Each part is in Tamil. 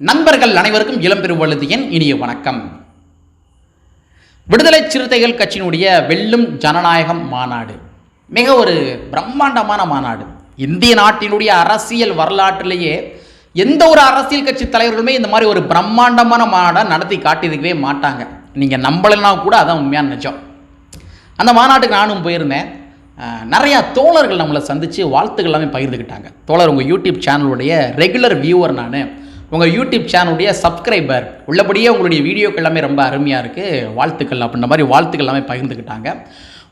நண்பர்கள் அனைவருக்கும் இளம்பெருவழுதியின் இனிய வணக்கம். விடுதலை சிறுத்தைகள் கட்சியினுடைய வெல்லும் ஜனநாயகம் மாநாடு மிக ஒரு பிரம்மாண்டமான மாநாடு. இந்திய நாட்டினுடைய அரசியல் வரலாற்றிலேயே எந்த ஒரு அரசியல் கட்சி தலைவர்களுமே இந்த மாதிரி ஒரு பிரம்மாண்டமான மாநாடை நடத்தி காட்டியிருக்கவே மாட்டாங்க. நீங்கள் நம்பலைன்னா கூட அதான் உண்மையான நிஜம். அந்த மாநாட்டுக்கு நானும் போயிருந்தேன். நிறையா தோழர்கள் நம்மளை சந்தித்து வாழ்த்துக்கள் எல்லாமே பகிர்ந்துக்கிட்டாங்க. தோழர், உங்கள் யூடியூப் சேனலுடைய ரெகுலர் வியூவர், நான் உங்கள் யூடியூப் சேனலுடைய சப்ஸ்கிரைபர், உள்ளபடியே உங்களுடைய வீடியோக்கள் எல்லாமே ரொம்ப அருமையாக இருக்குது, வாழ்த்துக்கள் அப்படின்ற மாதிரி வாழ்த்துக்கள் எல்லாமே பகிர்ந்துக்கிட்டாங்க.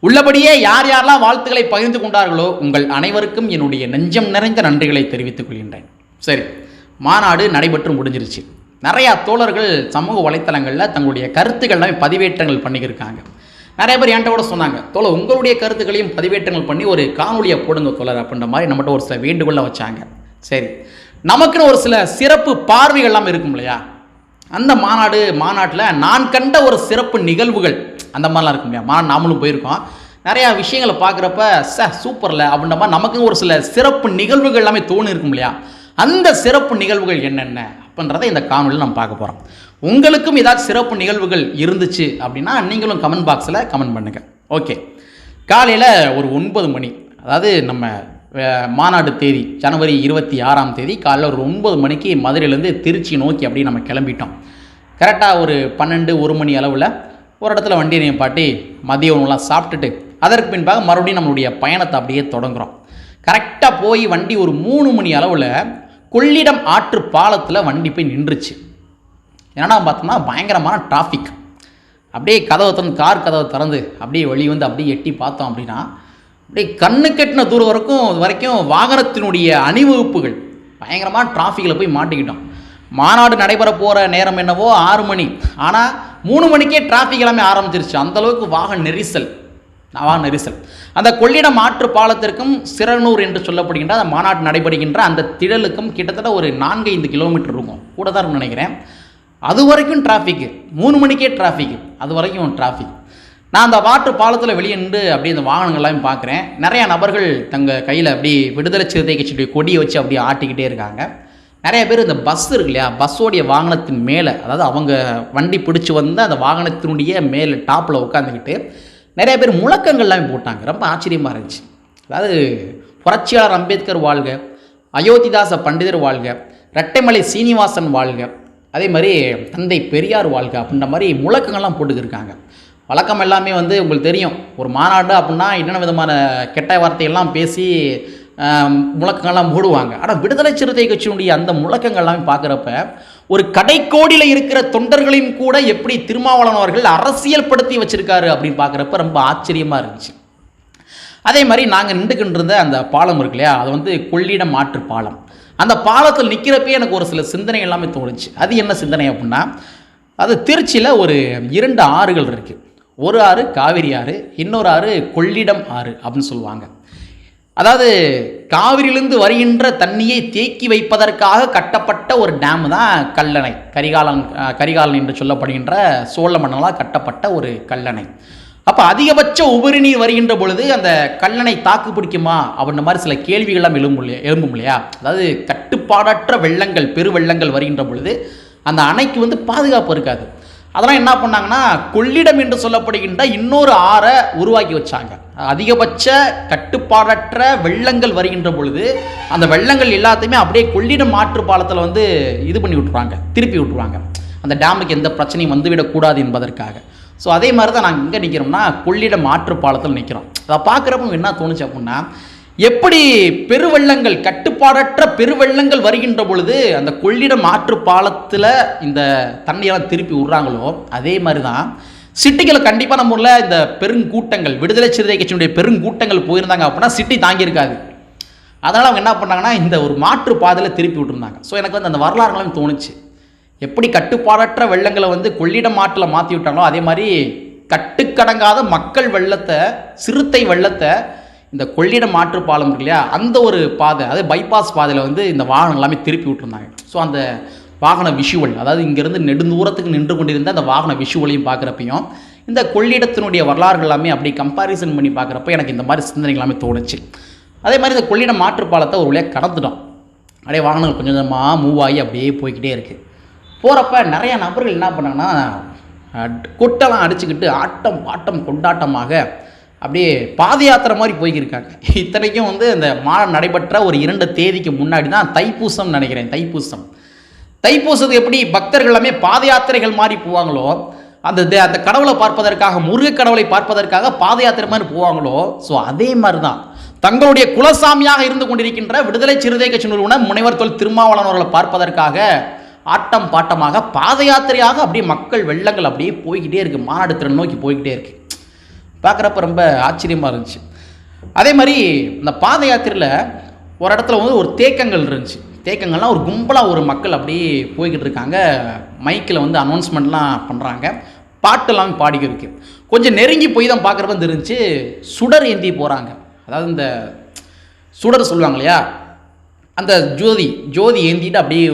உள்ளபடியே யார் யாரெல்லாம் வாழ்த்துக்களை பகிர்ந்து கொண்டார்களோ உங்கள் அனைவருக்கும் என்னுடைய நெஞ்சம் நிறைந்த நன்றிகளை தெரிவித்துக் கொள்கின்றேன். சரி, மாநாடு நடைபெற்று முடிஞ்சிருச்சு. நிறையா தோழர்கள் சமூக வலைத்தளங்களில் தங்களுடைய கருத்துக்கள் எல்லாமே பதிவேற்றங்கள் பண்ணிக்கிருக்காங்க. நிறைய பேர் என்கிட்ட கூட சொன்னாங்க, தோழர் உங்களுடைய கருத்துக்களையும் பதிவேற்றங்கள் பண்ணி ஒரு காணொலியை போடுங்க தோழர் அப்படின்ற மாதிரி நம்மகிட்ட ஒரு சில வேண்டுகோளை வச்சாங்க. சரி, நமக்குன்னு ஒரு சில சிறப்பு பார்வைகள்லாம் இருக்கும் இல்லையா? அந்த மாநாட்டில் நான் கண்ட ஒரு சிறப்பு நிகழ்வுகள் அந்த மாதிரிலாம் இருக்கும் இல்லையா? நாமளும் போயிருக்கோம். நிறையா விஷயங்களை பார்க்குறப்ப சூப்பரில் அப்படின்ற மாதிரி நமக்குன்னு ஒரு சில சிறப்பு நிகழ்வுகள் எல்லாமே தோணு இருக்கும் இல்லையா? அந்த சிறப்பு நிகழ்வுகள் என்னென்ன அப்படின்றத இந்த காணொலியில் நம்ம பார்க்க போகிறோம். உங்களுக்கும் ஏதாவது சிறப்பு நிகழ்வுகள் இருந்துச்சு அப்படின்னா நீங்களும் கமெண்ட் பாக்ஸில் கமெண்ட் பண்ணுங்கள். ஓகே, காலையில் ஒரு 9 மணி, அதாவது நம்ம மாநாடு தேதி ஜனவரி 26 காலையில் ஒரு 9 மணிக்கு மதுரையிலேருந்து திருச்சி நோக்கி அப்படியே நம்ம கிளம்பிட்டோம். கரெக்டாக ஒரு 12-1 மணி அளவில் ஒரு இடத்துல வண்டியை நிப்பாட்டி மதிய உணவுலாம் சாப்பிட்டுட்டு அதற்கு பின்பாக மறுபடியும் நம்மளுடைய பயணத்தை அப்படியே தொடங்குகிறோம். கரெக்டாக போய் வண்டி ஒரு 3 மணி அளவில் கொள்ளிடம் ஆற்று பாலத்தில் வண்டி போய் நின்றுச்சு. என்னென்னா பார்த்தோம்னா பயங்கரமான டிராஃபிக். அப்படியே கார் கதவை திறந்து அப்படியே வெளியே வந்து அப்படியே எட்டி பார்த்தோம் அப்படின்னா அப்படியே கண்ணு கெட்டின தூரம் வரைக்கும் வாகனத்தினுடைய அணிவகுப்புகள், பயங்கரமான டிராஃபிக்கில் போய் மாட்டிக்கிட்டோம். மாநாடு நடைபெற போகிற நேரம் என்னவோ 6 மணி, ஆனால் 3 மணிக்கே டிராஃபிக் எல்லாமே ஆரம்பிச்சிருச்சு. அந்தளவுக்கு வாகன நெரிசல். அந்த கொள்ளிடம் ஆற்று பாலத்திற்கும் சிறனூர் என்று சொல்லப்படுகின்ற அந்த மாநாடு நடைபெறுகின்ற அந்த திடலுக்கும் கிட்டத்தட்ட ஒரு 4-5 கிலோமீட்டர் இருக்கும், கூட தான் இருக்குன்னு நினைக்கிறேன். அது வரைக்கும் டிராஃபிக்கு, 3 மணிக்கே டிராஃபிக்கு, அது வரைக்கும் டிராஃபிக். நான் அந்த வாட்டர் பாலத்தில் வெளியே நின்று அப்படியே அந்த வாகனங்கள்லாம் பார்க்குறேன். நிறையா நபர்கள் தங்கள் கையில் அப்படி விடுதலை சிறுத்தை கட்சியுடைய கொடியை வச்சு அப்படியே ஆட்டிக்கிட்டே இருக்காங்க. நிறைய பேர் இந்த பஸ் இருக்கு இல்லையா, பஸ்ஸோடைய வாகனத்தின் மேலே, அதாவது அவங்க வண்டி பிடிச்சி வந்து அந்த வாகனத்தினுடைய மேலே டாப்பில் உட்காந்துக்கிட்டு நிறைய பேர் முழக்கங்கள்லாம் போட்டாங்க. ரொம்ப ஆச்சரியமாக இருந்துச்சு. அதாவது புரட்சியாளர் அம்பேத்கர் வாழ்க, அயோத்திதாச பண்டிதர் வாழ்க, ரெட்டைமலை சீனிவாசன் வாழ்க, அதே மாதிரி தந்தை பெரியார் வாழ்க அப்படின்ற மாதிரி முழக்கங்கள்லாம் போட்டுக்கிருக்காங்க. வழக்கம் எல்லாமே வந்து உங்களுக்கு தெரியும், ஒரு மாநாடு அப்படின்னா என்னென்ன விதமான கெட்ட வார்த்தைகள்லாம் பேசி முழக்கங்கள்லாம் போடுவாங்க. ஆனால் விடுதலை சிறுத்தை கட்சியினுடைய அந்த முழக்கங்கள்லாம் பார்க்குறப்ப ஒரு கடைக்கோடியில் இருக்கிற தொண்டர்களையும் கூட எப்படி திருமாவளவன் அவர்கள் அரசியல் படுத்தி வச்சுருக்காரு அப்படின்னு பார்க்குறப்ப ரொம்ப ஆச்சரியமாக இருந்துச்சு. அதே மாதிரி நாங்கள் நின்றுக்கிட்டு இருந்த அந்த பாலம் இருக்கு இல்லையா, அது வந்து கொள்ளிடம் ஆற்று பாலம். அந்த பாலத்தில் நிற்கிறப்பே எனக்கு ஒரு சில சிந்தனை எல்லாமே தோணுச்சு. அது என்ன சிந்தனை அப்படின்னா, அது திருச்சியில் ஒரு 2 ஆறுகள் இருக்குது. ஒரு ஆறு காவிரி ஆறு, இன்னொரு ஆறு கொள்ளிடம் ஆறு அப்படின்னு சொல்லுவாங்க. அதாவது காவிரியிலிருந்து வருகின்ற தண்ணியை தேக்கி வைப்பதற்காக கட்டப்பட்ட ஒரு டேம் தான் கல்லணை. கரிகாலன் என்று சொல்லப்படுகின்ற சோழ மன்னனால் கட்டப்பட்ட ஒரு கல்லணை. அப்போ அதிகபட்ச உபரி நீர் வருகின்ற பொழுது அந்த கல்லணை தாக்கு பிடிக்குமா அப்படின்ற மாதிரி சில கேள்விகள்லாம் எழும்பும் இல்லையா? அதாவது கட்டுப்பாடற்ற வெள்ளங்கள், பெருவெள்ளங்கள் வருகின்ற பொழுது அந்த அணைக்கு வந்து பாதுகாப்பு இருக்காது. அதெல்லாம் என்ன பண்ணாங்கன்னா, கொள்ளிடம் என்று சொல்லப்படுகின்ற இன்னொரு ஆறை உருவாக்கி வச்சாங்க. அதிகபட்ச கட்டுப்பாடற்ற வெள்ளங்கள் வருகின்ற பொழுது அந்த வெள்ளங்கள் எல்லாத்தையுமே அப்படியே கொள்ளிடம் ஆற்று பாலத்தில் வந்து இது பண்ணி விட்டுருவாங்க, திருப்பி விட்டுருவாங்க. அந்த டேமுக்கு எந்த பிரச்சனையும் வந்துவிடக்கூடாது என்பதற்காக. ஸோ அதே மாதிரி தான் நாங்கள் எங்கே நிற்கிறோம்னா, கொள்ளிடம் ஆற்று பாலத்தில் நிற்கிறோம். அதை பார்க்குறப்ப என்ன தோணுச்சு அப்படின்னா, எப்படி பெருவெள்ளங்கள், கட்டுப்பாடற்ற பெருவெள்ளங்கள் வருகின்ற பொழுது அந்த கொள்ளிடம் ஆற்று பாலத்தில் இந்த தண்ணியெல்லாம் திருப்பி விட்றாங்களோ அதே மாதிரி தான் சிட்டிகளை கண்டிப்பாக நம்ம ஊரில் இந்த பெருங்கூட்டங்கள், விடுதலை சிறுத்தை கட்சியினுடைய பெருங்கூட்டங்கள் போயிருந்தாங்க அப்படின்னா சிட்டி தாங்கியிருக்காது. அதனால் அவங்க என்ன பண்ணாங்கன்னா இந்த ஒரு மாற்று பாதையில் திருப்பி விட்டுருந்தாங்க. ஸோ எனக்கு வந்து அந்த வரலாறுகளும் தோணுச்சு, எப்படி கட்டுப்பாடற்ற வெள்ளங்களை வந்து கொள்ளிடம் ஆற்றில் மாற்றி விட்டாங்களோ அதே மாதிரி கட்டுக்கடங்காத மக்கள் வெள்ளத்தை, சிறுத்தை வெள்ளத்தை இந்த கொள்ளிடம் ஆற்று பாலம் இருக்கு இல்லையா, அந்த ஒரு பாதை, அது பைபாஸ் பாதையில் வந்து இந்த வாகனம் எல்லாமே திருப்பி விட்டுருந்தாங்க. ஸோ அந்த வாகன விஷுவல், அதாவது இங்கேருந்து நெடுந்தூரத்துக்கு நின்று கொண்டிருந்த அந்த வாகன விஷுவலையும் பார்க்குறப்பையும் இந்த கொள்ளிடத்தினுடைய வரலாறுகள் எல்லாமே அப்படி கம்பாரிசன் பண்ணி பார்க்குறப்ப எனக்கு இந்த மாதிரி சிந்தனைகள் எல்லாமே தோணுச்சு. அதே மாதிரி இந்த கொள்ளிடம் ஆற்று பாலத்தை ஒரு வழியாக கடந்துட்டோம். அப்படியே வாகனங்கள் கொஞ்சம் கொஞ்சமாக மூவ் ஆகி அப்படியே போய்கிட்டே இருக்குது. போகிறப்ப நிறையா நபர்கள் என்ன பண்ணாங்கன்னா கொட்டெல்லாம் அடிச்சுக்கிட்டு ஆட்டம் பாட்டம் கொண்டாட்டமாக அப்படியே பாத யாத்திரை மாதிரி போய்க்கிருக்காங்க. இத்தனைக்கும் வந்து அந்த மாநாடு நடைபெற்ற ஒரு 2 தேதிக்கு முன்னாடி தான் தைப்பூசம் நினைக்கிறேன். தைப்பூசத்துக்கு எப்படி பக்தர்கள் எல்லாமே பாத யாத்திரைகள் மாதிரி போவாங்களோ, அந்த கடவுளை பார்ப்பதற்காக, முருக கடவுளை பார்ப்பதற்காக பாத யாத்திரை மாதிரி போவாங்களோ, ஸோ அதே மாதிரி தான் தங்களுடைய குலசாமியாக இருந்து கொண்டிருக்கின்ற விடுதலை சிறுத்தை கட்சி நிறுவனர் முனைவர் தொல் திருமாவளவன் அவர்களை பார்ப்பதற்காக ஆட்டம் பாட்டமாக பாத யாத்திரையாக அப்படியே மக்கள் வெள்ளங்கள் அப்படியே போய்கிட்டே இருக்குது. மாநாடு திறன் நோக்கி போய்கிட்டே இருக்குது. பார்க்குறப்ப ரொம்ப ஆச்சரியமாக இருந்துச்சு. அதே மாதிரி இந்த பாத யாத்திரையில் ஒரு இடத்துல வந்து ஒரு தேக்கங்கள் இருந்துச்சு. தேக்கங்கள்லாம் ஒரு கும்பலாக ஒரு மக்கள் அப்படியே போய்கிட்டு இருக்காங்க. மைக்கில் வந்து அனௌன்ஸ்மெண்ட்லாம் பண்ணுறாங்க, பாட்டெல்லாம் பாடிக்கிருக்கு. கொஞ்சம் நெருங்கி போய் தான் பார்க்குறப்ப தெரிஞ்சு சுடர் ஏந்தி போகிறாங்க. அதாவது இந்த சுடர் சொல்லுவாங்க இல்லையா, அந்த ஜோதி ஏந்திட்டு அப்படியே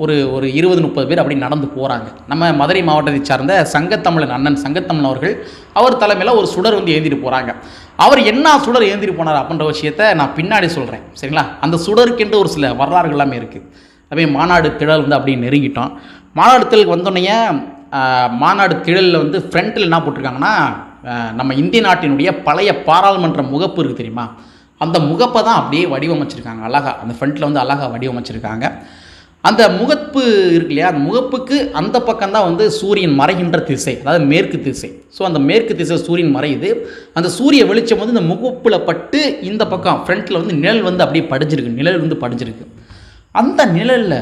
ஒரு 20-30 பேர் அப்படி நடந்து போகிறாங்க. நம்ம மதுரை மாவட்டத்தை சார்ந்த சங்கத்தமிழன் அண்ணன் சங்கத்தமிழன் அவர்கள் அவர் தலைமையில் ஒரு சுடர் வந்து ஏந்திட்டு போகிறாங்க. அவர் என்ன சுடர் ஏந்திட்டு போனார் அப்படின்ற விஷயத்தை நான் பின்னாடி சொல்கிறேன், சரிங்களா? அந்த சுடருக்கென்று ஒரு சில வரலாறுகள் எல்லாமே இருக்குது. அப்படியே மாநாடு திடல் வந்து அப்படியே நெருங்கிட்டோம். மாநாடு திடலுக்கு வந்தோடனே மாநாடு திடலில் வந்து ஃப்ரண்ட்டில் என்ன போட்டிருக்காங்கன்னா, நம்ம இந்திய நாட்டினுடைய பழைய பாராளுமன்ற முகப்பு இருக்குது தெரியுமா, அந்த முகப்பை தான் அப்படியே வடிவமைச்சிருக்காங்க. அழகாக அந்த ஃப்ரண்ட்டில் வந்து அழகாக வடிவமைச்சிருக்காங்க. அந்த முகப்பு இருக்கு இல்லையா, அந்த முகப்புக்கு அந்த பக்கம் தான் வந்து சூரியன் மறைகின்ற திசை, அதாவது மேற்கு திசை. ஸோ அந்த மேற்கு திசை சூரியன் மறையுது. அந்த சூரிய வெளிச்சம் வந்து இந்த முகப்பில் பட்டு இந்த பக்கம் ஃப்ரண்ட்டில் வந்து நிழல் வந்து அப்படியே படிஞ்சிருக்கு. அந்த நிழலில்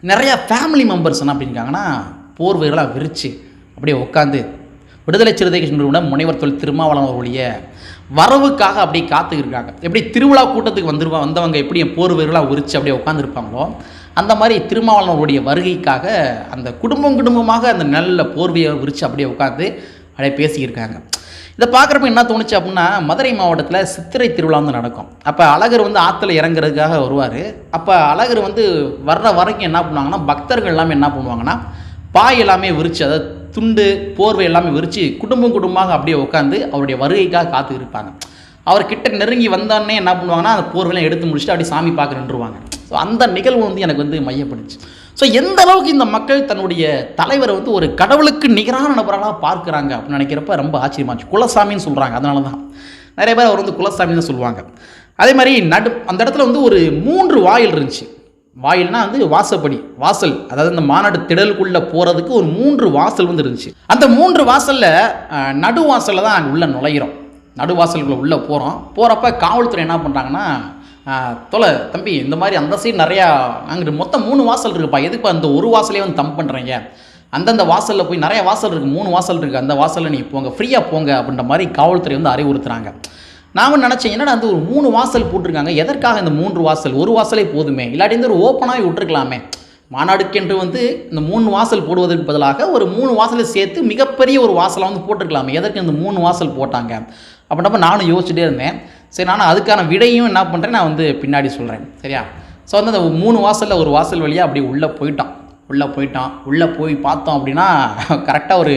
நிறையா ஃபேமிலி மெம்பர்ஸ் என்ன பண்ணியிருக்காங்கன்னா, போர்வைகளாக விரித்து அப்படியே உட்காந்து விடுதலை சிறுத்தை கட்சி நிறுவனர் முனைவர் தொல் திருமாவளவன் அவர்களுடைய வரவுக்காக அப்படியே காத்துக்கிருக்காங்க. எப்படி திருவிழா கூட்டத்துக்கு வந்தவங்க எப்படி போர்வைகளாக விரித்து அப்படியே உட்காந்துருப்பாங்களோ, அந்த மாதிரி திருமாவளவனுடைய வருகைக்காக அந்த குடும்பமாக அந்த நல்ல போர்வையை விரித்து அப்படியே உட்காந்து அப்படியே பேசிக்கிருக்காங்க. இதை பார்க்குறப்ப என்ன தோணுச்சு அப்படின்னா, மதுரை மாவட்டத்தில் சித்திரை திருவிழா வந்து நடக்கும். அப்போ அழகர் வந்து ஆற்றுல இறங்குறதுக்காக வருவார். அப்போ அழகர் வந்து வர்ற வரைக்கும் என்ன பண்ணுவாங்கன்னா, பக்தர்கள் எல்லாமே என்ன பண்ணுவாங்கன்னா, பாய் எல்லாமே விரித்து, அதாவது துண்டு போர்வை எல்லாமே விரித்து குடும்பமாக அப்படியே உட்காந்து அவருடைய வருகைக்காக காத்து இருப்பாங்க. அவர்கிட்ட நெருங்கி வந்தானே என்ன பண்ணுவாங்கன்னா, அந்த போர்வையெல்லாம் எடுத்து முடிச்சுட்டு அப்படியே சாமி பார்க்க நின்றுவாங்க. ஸோ அந்த நிகழ்வு வந்து எனக்கு வந்து மையப்படுச்சு. ஸோ எந்த அளவுக்கு இந்த மக்கள் தன்னுடைய தலைவரை வந்து ஒரு கடவுளுக்கு நிகரான நபராக பார்க்குறாங்க அப்படின்னு நினைக்கிறப்ப ரொம்ப ஆச்சரியமாச்சு. குலசாமின்னு சொல்கிறாங்க, அதனால தான் நிறைய பேர் அவர் வந்து குலசாமின்னு தான் சொல்லுவாங்க. அதே மாதிரி அந்த இடத்துல வந்து ஒரு 3 வாயில் இருந்துச்சு. வாயில்னா வந்து வாசல், அதாவது இந்த மாநாடு திடலுக்குள்ளே போகிறதுக்கு ஒரு 3 வாசல் வந்து இருந்துச்சு. அந்த 3 வாசலில் நடுவாசலில் தான் நாங்கள் உள்ளே நுழைகிறோம். நடுவாசலுக்குள்ளே உள்ளே போகிறப்ப காவல்துறை என்ன பண்ணுறாங்கன்னா, தம்பி இந்த மாதிரி அந்த சைடு நிறையா அங்கே மொத்தம் 3 வாசல் இருக்குப்பா, எதுக்குப்பா இந்த ஒரு வாசலே வந்து தம்பு பண்ணுறீங்க, அந்தந்த வாசலில் போய் நிறைய வாசல் இருக்குது, 3 வாசல் இருக்குது, அந்த வாசலில் நீங்கள் போங்க, ஃப்ரீயாக போங்க அப்படின்ற மாதிரி காவல்துறை வந்து அறிவுறுத்துறாங்க. நான் நினச்சேன், என்னடா அந்த ஒரு 3 வாசல் போட்டிருக்காங்க, எதற்காக இந்த 3 வாசல், ஒரு வாசலே போதுமே, இல்லாட்டி இந்த ஒரு ஓப்பனாகவே விட்டுருக்கலாமே, மாநாடுக்கென்று வந்து இந்த 3 வாசல் போடுவதற்கு பதிலாக ஒரு 3 வாசலை சேர்த்து மிகப்பெரிய ஒரு வாசலை வந்து போட்டிருக்கலாமே, எதற்கு இந்த 3 வாசல் போட்டாங்க அப்படின்றப்ப நானும் யோசிச்சுட்டே இருந்தேன். சரி, நானும் அதுக்கான விடையும் என்ன பண்ணுறேன் நான் வந்து பின்னாடி சொல்கிறேன், சரியா? ஸோ வந்து அந்த 3 வாசலில் ஒரு வாசல் வழியாக அப்படி உள்ளே போயிட்டான். உள்ளே போய் பார்த்தோம் அப்படின்னா கரெக்டாக ஒரு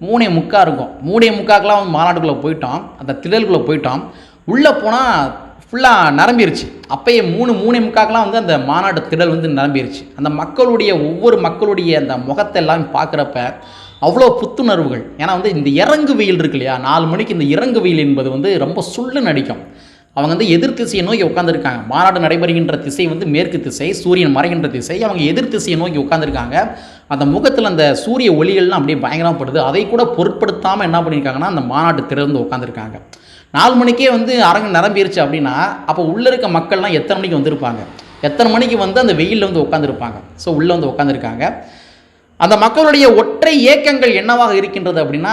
3:45 இருக்கும். 3:45க்கெலாம் வந்து மாநாட்டுக்குள்ளே போயிட்டோம், அந்த திடலுக்குள்ளே போயிட்டோம். உள்ளே போனால் ஃபுல்லாக நிரம்பிருச்சு. அப்போயே 3:45க்கெலாம் வந்து அந்த மாநாட்டு திடல் வந்து நிரம்பிருச்சு. அந்த ஒவ்வொரு மக்களுடைய அந்த முகத்தை எல்லாம் பார்க்குறப்ப அவ்வளோ புத்துணர்வுகள். ஏன்னா வந்து இந்த இறங்கு வெயில் இருக்கு இல்லையா, 4 மணிக்கு இந்த இறங்கு வெயில் என்பது வந்து ரொம்ப சுள்ளுன்னு அடிக்கும். அவங்க வந்து எதிர் திசையை நோக்கி உட்காந்துருக்காங்க. மாநாடு நடைபெறுகின்ற திசை வந்து மேற்கு திசை, சூரியன் மறைகின்ற திசை. அவங்க எதிர் திசையை நோக்கி உட்காந்துருக்காங்க. அந்த முகத்தில் அந்த சூரிய ஒளிகள்லாம் அப்படியே பயங்கரப்படுது. அதை கூட பொருட்படுத்தாமல் என்ன பண்ணியிருக்காங்கன்னா, அந்த மாநாட்டு திறந்து உட்காந்துருக்காங்க. 4 மணிக்கே வந்து அரங்கு நிரம்பிருச்சு அப்படின்னா, அப்போ உள்ளே இருக்க மக்கள்லாம் எத்தனை மணிக்கு வந்திருப்பாங்க, எத்தனை மணிக்கு வந்து அந்த வெயிலில் வந்து உட்காந்துருப்பாங்க. ஸோ உள்ளே வந்து உட்காந்துருக்காங்க. அந்த மக்களுடைய ஒற்றை ஏக்கங்கள் என்னவாக இருக்கின்றது அப்படின்னா,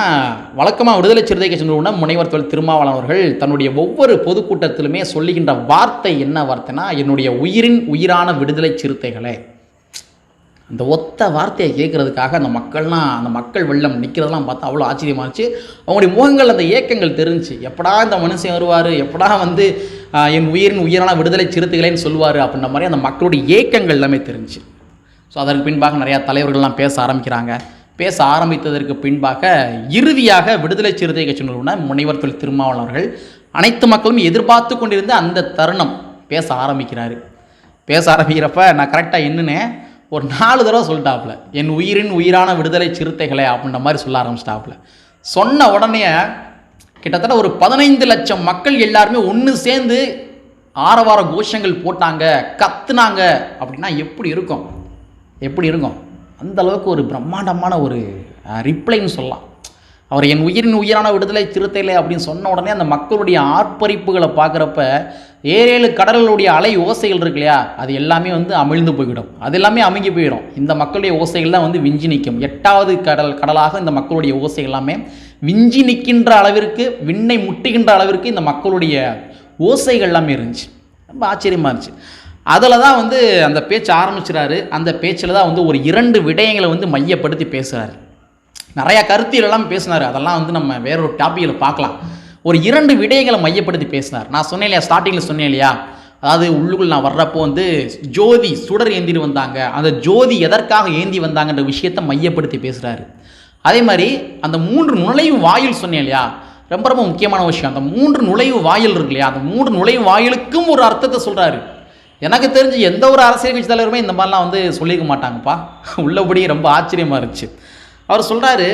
வழக்கமாக விடுதலை சிறுத்தை கட்சி நிறுவனர் முனைவர் தொல் திருமாவளவன் அவர்கள் தன்னுடைய ஒவ்வொரு பொதுக்கூட்டத்திலுமே சொல்லுகின்ற வார்த்தை என்ன வார்த்தைனா, என்னுடைய உயிரின் உயிரான விடுதலை சிறுத்தைகளே. அந்த ஒத்த வார்த்தையை கேட்குறதுக்காக அந்த மக்கள் வெள்ளம் நிற்கிறதெல்லாம் பார்த்தா அவ்வளோ ஆச்சரியமாக இருந்துச்சு. அவங்களுடைய முகங்கள் அந்த ஏக்கங்கள் தெரிஞ்சு, எப்படா இந்த மனுஷன் வருவார், எப்படா வந்து என் உயிரின் உயிரான விடுதலை சிறுத்தைகளேன்னு சொல்லுவார் அப்படின்ற மாதிரி அந்த மக்களுடைய ஏக்கங்கள் எல்லாமே தெரிஞ்சு. ஸோ அதற்கு பின்பாக நிறையா தலைவர்கள்லாம் பேச ஆரம்பிக்கிறாங்க. பேச ஆரம்பித்ததற்கு பின்பாக இறுதியாக விடுதலை சிறுத்தை கட்சி நிறுவனர் முனைவர் தொல் திருமாவளவன் அவர்கள் அனைத்து மக்களும் எதிர்பார்த்து கொண்டிருந்த அந்த தருணம் பேச ஆரம்பிக்கிறப்ப நான் கரெக்டாக என்னன்னு ஒரு 4 தடவை சொல்லிட்டாப்புல, என் உயிரின் உயிரான விடுதலை சிறுத்தைகளே அப்படின்ற மாதிரி சொல்ல ஆரம்பிச்சிட்டாப்புல. சொன்ன உடனே கிட்டத்தட்ட ஒரு 15 லட்சம் மக்கள் எல்லாருமே ஒன்று சேர்ந்து ஆரவார கோஷங்கள் போட்டாங்க, கத்துனாங்க. அப்படின்னா எப்படி இருக்கும்? எப்படி இருக்கும்? அந்த அளவுக்கு ஒரு பிரம்மாண்டமான ஒரு ரிப்ளைன்னு சொல்லலாம். அவர் என் உயிரின் உயிரான விடுதலை சிறுத்தைகளே அப்படின்னு சொன்ன உடனே அந்த மக்களுடைய ஆர்ப்பரிப்புகளை பார்க்குறப்ப 7 கடல்களுடைய அலை ஓசைகள் இருக்கு இல்லையா, அது எல்லாமே வந்து அமிழ்ந்து போய்விடும், அது எல்லாமே அமுங்கி போயிடும். இந்த மக்களுடைய ஓசைகள் தான் வந்து விஞ்சி நிற்கும். 8வது கடலாக இந்த மக்களுடைய ஓசைகள் எல்லாமே விஞ்சி நிற்கின்ற அளவிற்கு, விண்ணை முட்டுகின்ற அளவிற்கு இந்த மக்களுடைய ஓசைகள் எல்லாமே இருந்துச்சு. ரொம்ப ஆச்சரியமாக இருந்துச்சு. அதில் தான் வந்து அந்த பேச்சு ஆரம்பிச்சுறாரு. அந்த பேச்சில் தான் வந்து ஒரு 2 விடயங்களை வந்து மையப்படுத்தி பேசுகிறாரு. நிறையா கருத்தியல் எல்லாம் பேசினார், அதெல்லாம் வந்து நம்ம வேறொரு டாப்பிக்கில் பார்க்கலாம். ஒரு 2 விடயங்களை மையப்படுத்தி பேசினார். நான் சொன்னேன் இல்லையா, ஸ்டார்டிங்கில் சொன்னேன் இல்லையா, அதாவது உள்ளுக்குள் நான் வர்றப்போ வந்து ஜோதி சுடர் ஏந்திட்டு வந்தாங்க, அந்த ஜோதி எதற்காக ஏந்தி வந்தாங்கன்ற விஷயத்தை மையப்படுத்தி பேசுகிறாரு. அதே மாதிரி அந்த 3 நுழைவு வாயில் சொன்னேன் இல்லையா, ரொம்ப ரொம்ப முக்கியமான விஷயம். அந்த 3 நுழைவு வாயில் இருக்கு இல்லையா, அந்த 3 நுழைவு வாயிலுக்கும் ஒரு அர்த்தத்தை சொல்கிறாரு. எனக்கு தெரிஞ்சு எந்த ஒரு அரசியல் கட்சி தலைவருமே இந்த மாதிரிலாம் வந்து சொல்லிக்க மாட்டாங்கப்பா. உள்ளபடி ரொம்ப ஆச்சரியமாக இருந்துச்சு. அவர் சொல்கிறாரு,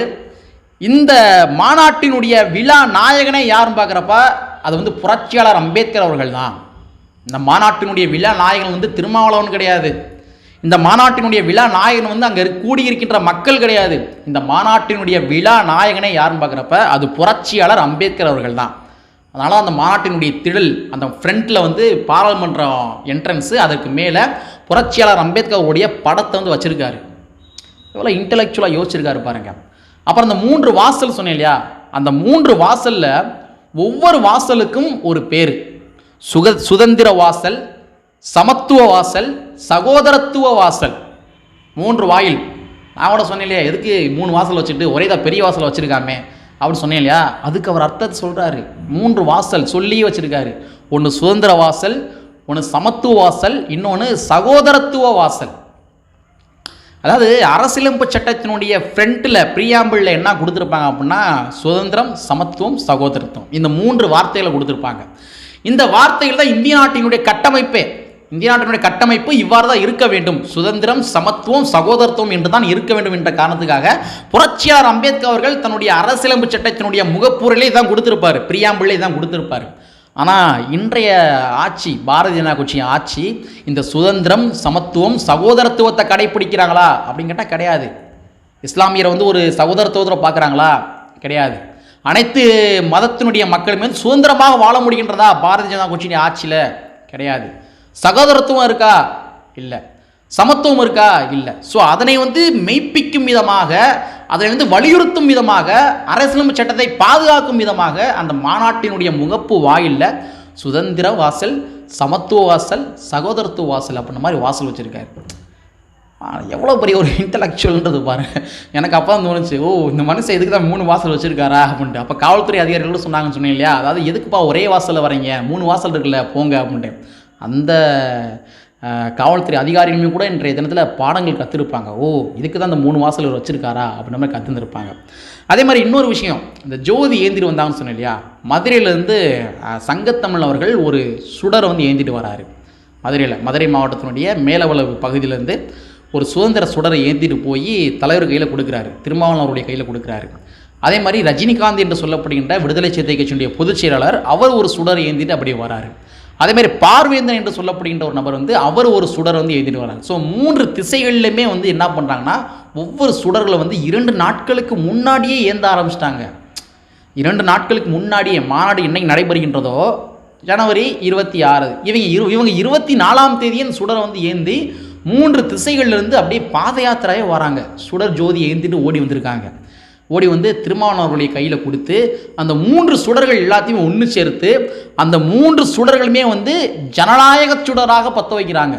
இந்த மாநாட்டினுடைய விழா நாயகனே யாருன்னு பார்க்குறப்ப அது வந்து புரட்சியாளர் அம்பேத்கர் அவர்கள் தான். இந்த மாநாட்டினுடைய விழா நாயகன் வந்து திருமாவளவன் கிடையாது. இந்த மாநாட்டினுடைய விழா நாயகன் வந்து அங்கே கூடியிருக்கின்ற மக்கள் கிடையாது. இந்த மாநாட்டினுடைய விழா நாயகனே யாருன்னு பார்க்குறப்ப அது புரட்சியாளர் அம்பேத்கர் அவர்கள் தான். அதனால் அந்த மாநாட்டினுடைய திடல், அந்த ஃப்ரண்ட்டில் வந்து பாராளுமன்றம் என்ட்ரன்ஸு, அதற்கு மேலே புரட்சியாளர் அம்பேத்கருடைய படத்தை வந்து வச்சுருக்காரு. எவ்வளோ இன்டலெக்சுவலாக யோசிச்சிருக்காரு பாருங்கள். அப்புறம் அந்த 3 வாசல் சொன்னேன் இல்லையா, அந்த 3 வாசலில் ஒவ்வொரு வாசலுக்கும் ஒரு பேர். சுதந்திர வாசல், சமத்துவ வாசல், சகோதரத்துவ வாசல். 3 வாயில். நான் கூட சொன்னேன் இல்லையா, எதுக்கு 3 வாசல் வச்சுட்டு ஒரே தான் பெரிய வாசல் வச்சுருக்காமே அப்படின்னு சொன்னேன் இல்லையா, அதுக்கு அவர் அர்த்தத்தை சொல்கிறாரு. 3 வாசல் சொல்லி வச்சுருக்காரு. ஒன்று சுதந்திர வாசல், ஒன்று சமத்துவ வாசல், இன்னொன்று சகோதரத்துவ வாசல். அதாவது அரசியலமைப்பு சட்டத்தினுடைய ஃப்ரண்ட்டில் ப்ரீஆம்பிளில் என்ன கொடுத்துருப்பாங்க அப்படின்னா சுதந்திரம், சமத்துவம், சகோதரத்துவம், இந்த 3 வார்த்தைகளை கொடுத்துருப்பாங்க. இந்த வார்த்தைகள் தான் இந்திய நாட்டினுடைய கட்டமைப்பே. இந்திய நாட்டினுடைய கட்டமைப்பு இவ்வாறு தான் இருக்க வேண்டும், சுதந்திரம், சமத்துவம், சகோதரத்துவம் என்று தான் இருக்க வேண்டும் என்ற காரணத்துக்காக புரட்சியாளர் அம்பேத்கர் அவர்கள் தன்னுடைய அரசியலமைப்பு சட்டத்தினுடைய முகப்பூரிலே தான் கொடுத்துருப்பார், ப்ரீஆம்பிளே தான் கொடுத்துருப்பார். ஆனால் இன்றைய ஆட்சி, பாரதிய ஜனதா கட்சி ஆட்சி இந்த சுதந்திரம், சமத்துவம், சகோதரத்துவத்தை கடைப்பிடிக்கிறாங்களா அப்படின்னு கேட்டால் கிடையாது. இஸ்லாமியரை வந்து ஒரு சகோதரத்துவத்தை பார்க்குறாங்களா? கிடையாது. அனைத்து மதத்தினுடைய மக்களுமே வந்து சுதந்திரமாக வாழ முடிகின்றதா பாரதிய ஜனதா கட்சியின் ஆட்சியில்? கிடையாது. சகோதரத்துவம் இருக்கா? இல்லை. சமத்துவம் இருக்கா? இல்லை. ஸோ அதனை வந்து மெய்ப்பிக்கும் விதமாக, அதை வந்து வலியுறுத்தும் விதமாக, அரசியலமைப்பு சட்டத்தை பாதுகாக்கும் விதமாக அந்த மாநாட்டினுடைய முகப்பு வாயிலில் சுதந்திர வாசல், சமத்துவ வாசல், சகோதரத்துவ வாசல் அப்படின்ற மாதிரி வாசல் வச்சுருக்காரு. எவ்வளோ பெரிய ஒரு இன்டலெக்சுவல்ன்றது பாருங்கள். எனக்கு அப்போ தான் தோணுச்சு, ஓ இந்த மனுஷன் எதுக்கு தான் 3 வாசல் வச்சுருக்காரா அப்படின்ட்டு. அப்போ காவல்துறை அதிகாரிகளும் சொன்னாங்கன்னு சொன்னேன் இல்லையா, அதாவது எதுக்குப்பா ஒரே வாசலில் வரீங்க, 3 வாசல் இருக்குல்ல போங்க அப்படின்ட்டு. அந்த காவல்துறை அதிகாரிகளுமே கூட இன்றைய தினத்தில் பாடங்கள் கற்றுருப்பாங்க. ஓ இதுக்கு தான் இந்த 3 வாசல் வச்சுருக்காரா அப்படின்ற மாதிரி கற்றுருப்பாங்க. அதே மாதிரி இன்னொரு விஷயம், இந்த ஜோதி ஏந்திட்டு வந்தாங்கன்னு சொன்னேன் இல்லையா, மதுரையிலேருந்து சங்கத்தமிழ் அவர்கள் ஒரு சுடரை வந்து ஏந்திட்டு வராரு. மதுரை மாவட்டத்தினுடைய மேலவளவு பகுதியிலேருந்து ஒரு சுதந்திர சுடரை ஏந்திட்டு போய் தலைவர் கையில் கொடுக்குறாரு, திருமாவளவனுடைய கையில் கொடுக்குறாரு. அதே மாதிரி ரஜினிகாந்த் என்று சொல்லப்படுகின்ற விடுதலை சிறுத்தை கட்சியினுடைய பொதுச் செயலாளர் அவர் ஒரு சுடரை ஏந்திட்டு அப்படியே வராரு. அதே மாதிரி பார்வேந்தன் என்று சொல்லப்படுகின்ற ஒரு நபர் வந்து அவர் ஒரு சுடர் வந்து எழுதிட்டு வராங்க. ஸோ 3 திசைகள்லையுமே வந்து என்ன பண்ணுறாங்கன்னா ஒவ்வொரு சுடர்களை வந்து 2 நாட்களுக்கு முன்னாடியே ஏந்த ஆரம்பிச்சிட்டாங்க. 2 நாட்களுக்கு முன்னாடியே மாநாடு என்னைக்கு நடைபெறுகின்றதோ ஜனவரி 26, இவங்க 24ஆம் தேதியே சுடரை வந்து ஏந்தி 3 திசைகள்லேருந்து அப்படியே பாத யாத்திரையே வராங்க. சுடர் ஜோதி ஏந்திட்டு ஓடி வந்திருக்காங்க. ஓடி வந்து திருமாவளவனுடைய கையில் கொடுத்து அந்த 3 சுடர்கள் எல்லாத்தையுமே ஒன்று சேர்த்து அந்த 3 சுடர்களுமே வந்து ஜனநாயக சுடராக பற்ற வைக்கிறாங்க.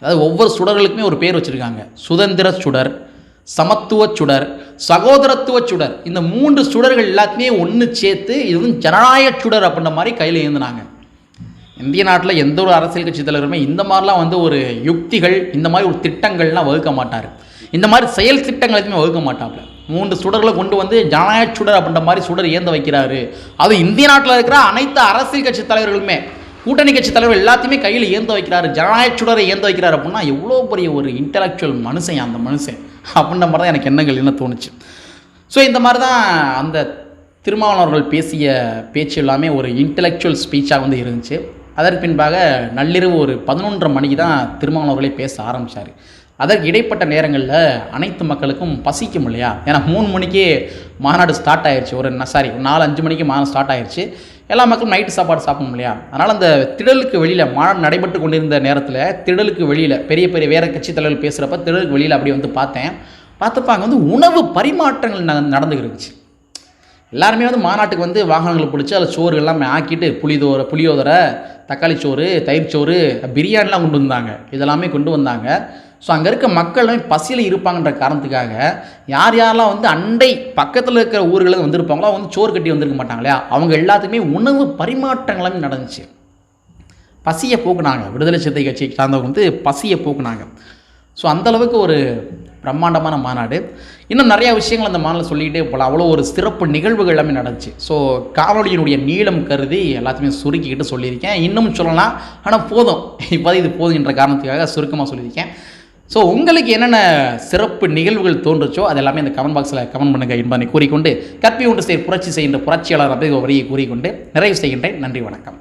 அதாவது ஒவ்வொரு சுடர்களுக்குமே ஒரு பேர் வச்சுருக்காங்க. சுதந்திர சுடர், சமத்துவ சுடர், சகோதரத்துவ சுடர். இந்த 3 சுடர்கள் எல்லாத்தையுமே ஒன்று சேர்த்து இது வந்து ஜனநாயக சுடர் அப்படின்ற மாதிரி கையில் ஏந்தினாங்க. இந்திய நாட்டில் எந்த ஒரு அரசியல் கட்சி தலைவருமே இந்த மாதிரிலாம் வந்து ஒரு யுக்திகள், இந்த மாதிரி ஒரு திட்டங்கள்லாம் வகுக்க மாட்டார். இந்த மாதிரி செயல் திட்டங்கள் எதுவுமே வகுக்க மாட்டாப்புல. 3 சுடர்களை கொண்டு வந்து ஜனநாயக சுடர் அப்படின்ற மாதிரி சுடர் ஏந்த வைக்கிறாரு. அது இந்திய நாட்டில் இருக்கிற அனைத்து அரசியல் கட்சி தலைவர்களுமே கூட்டணி கட்சி தலைவர் எல்லாத்தையுமே கையில் ஏந்த வைக்கிறாரு, ஜனநாயக சுடரை ஏந்த வைக்கிறாரு அப்படின்னா எவ்வளோ பெரிய ஒரு இன்டலெக்சுவல் மனுஷன் அந்த மனுஷன் அப்படின்ற மாதிரி தான் எனக்கு எண்ணங்கள் என்ன தோணுச்சு. ஸோ இந்த மாதிரி தான் அந்த திருமாவளவர்கள் பேசிய பேச்சு எல்லாமே ஒரு இன்டலெக்சுவல் ஸ்பீச்சாக வந்து இருந்துச்சு. அதற்கு பின்பாக நள்ளிரவு ஒரு 11:30 மணிக்கு தான் திருமாவளவர்களே பேச ஆரம்பித்தார். அதற்கு இடைப்பட்ட நேரங்களில் அனைத்து மக்களுக்கும் பசிக்கும் இல்லையா, ஏன்னா 3 மணிக்கே மாநாடு ஸ்டார்ட் ஆயிடுச்சு, 4-5 மணிக்கு மாநாடு ஸ்டார்ட் ஆயிடுச்சு. எல்லா மக்களும் நைட்டு சாப்பாடு சாப்பிடணும் இல்லையா. அதனால் அந்த திடலுக்கு வெளியில் மாநாடு நடைபெற்று கொண்டிருந்த நேரத்தில் திடலுக்கு வெளியில் பெரிய பெரிய வேறு கட்சி தலைவர்கள் பேசுகிறப்ப திடலுக்கு வெளியில் அப்படி வந்து பார்த்தப்ப அங்கே வந்து உணவு பரிமாற்றங்கள் நடந்துக்கிட்டு இருந்துச்சு. எல்லாருமே வந்து மாநாட்டுக்கு வந்து வாகனங்களை பிடிச்சி அதில் சோறு எல்லாமே ஆக்கிட்டு புளியோதரை, தக்காளி சோறு, தயிர் சோறு, பிரியாணிலாம் கொண்டு வந்தாங்க. இதெல்லாமே கொண்டு வந்தாங்க. ஸோ அங்கே இருக்க மக்களுமே பசியில் இருப்பாங்கன்ற காரணத்துக்காக யாரெல்லாம் வந்து அண்டை பக்கத்தில் இருக்கிற ஊர்களுக்கு வந்திருப்பாங்களோ வந்து சோறு கட்டி வந்திருக்க மாட்டாங்க இல்லையா, அவங்க எல்லாத்துக்குமே உணவு பரிமாற்றங்களுமே நடந்துச்சு. பசியை போக்குனாங்க. விடுதலை சிறுத்தை கட்சியை சார்ந்தவங்க வந்து பசியை போக்குனாங்க. ஸோ அந்தளவுக்கு ஒரு பிரம்மாண்டமான மாநாடு. இன்னும் நிறையா விஷயங்கள் அந்த மாநாடு சொல்லிக்கிட்டே போகலாம். அவ்வளோ ஒரு சிறப்பு நிகழ்வுகள் எல்லாமே நடந்துச்சு. ஸோ காணொலியினுடைய நீளம் கருதி எல்லாத்தையுமே சுருக்கிக்கிட்டு சொல்லியிருக்கேன். இன்னும் சொல்லலாம், ஆனால் போதும், இப்போ இது போதுங்கிற காரணத்துக்காக சுருக்கமாக சொல்லியிருக்கேன். ஸோ உங்களுக்கு என்னென்ன சிறப்பு நிகழ்வுகள் தோன்றுச்சோ அது எல்லாமே இந்த கமெண்ட் பாக்ஸில் கமெண்ட் பண்ணுங்கள் என்பதை கூறிக்கொண்டு, கற்பி ஒன்று புரட்சி செய்கின்ற புரட்சியாளர் அப்படி ஒரு வரியை கூறிக்கொண்டு நிறைவு செய்கின்றேன். நன்றி, வணக்கம்.